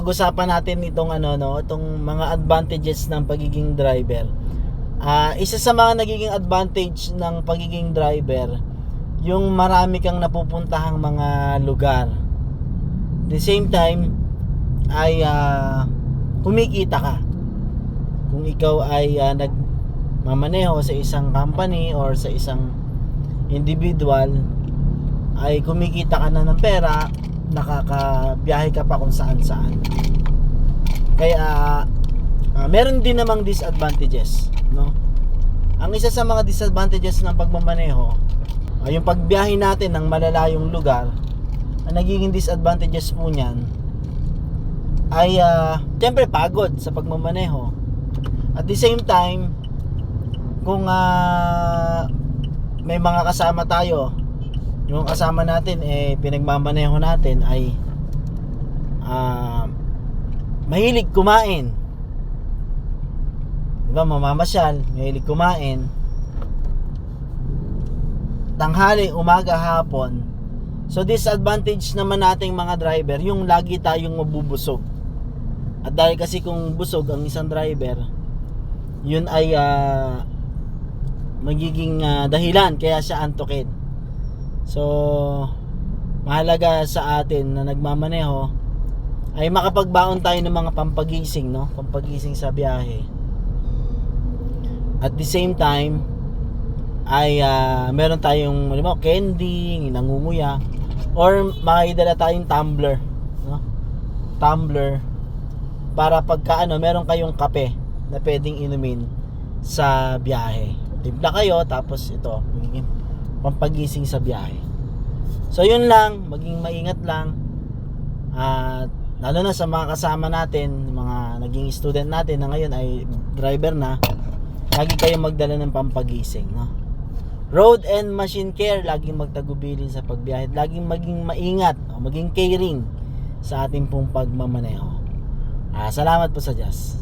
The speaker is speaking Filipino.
Pag-usapan natin itong itong mga advantages ng pagiging driver. Isa sa mga nagiging advantage ng pagiging driver, yung marami kang napupuntahang mga lugar. At the same time ay kumikita ka. Kung ikaw ay nagmamaneho sa isang company or sa isang individual, ay kumikita ka na ng pera, nakakabiyahe ka pa kung saan-saan. Kaya meron din namang disadvantages, no? Ang isa sa mga disadvantages ng pagmamaneho ay yung pagbiyahe natin ng malalayong lugar. Ang nagiging disadvantages po niyan ay siyempre pagod sa pagmamaneho. At the same time, kung may mga kasama tayo, yung kasama natin pinagmamaneho natin ay mahilig kumain, diba, mamamasyal, mahilig kumain tanghali, umaga, hapon. So disadvantage naman nating mga driver, yung lagi tayong mabubusog. At dahil kasi kung busog ang isang driver, yun ay magiging dahilan kaya siya antukin. So mahalaga sa atin na nagmamaneho ay makapagbaon tayo ng mga pampagising, no? Pampagising sa biyahe. At the same time ay meron tayong candy, nangunguya, or makidala tayong tumbler, no? Tumbler para pagka meron kayong kape na pwedeng inumin sa biyahe. Timpla kayo, tapos ito magiging pampagising sa biyahe. So yun lang, maging maingat lang. At lalo na sa mga kasama natin, mga naging student natin na ngayon ay driver na, lagi kayong magdala ng pampagising, no? Road and machine care, laging magtagubilin sa pagbiyahe, laging maging maingat, maging caring sa ating pong pagmamaneho. Salamat po sa Diyos.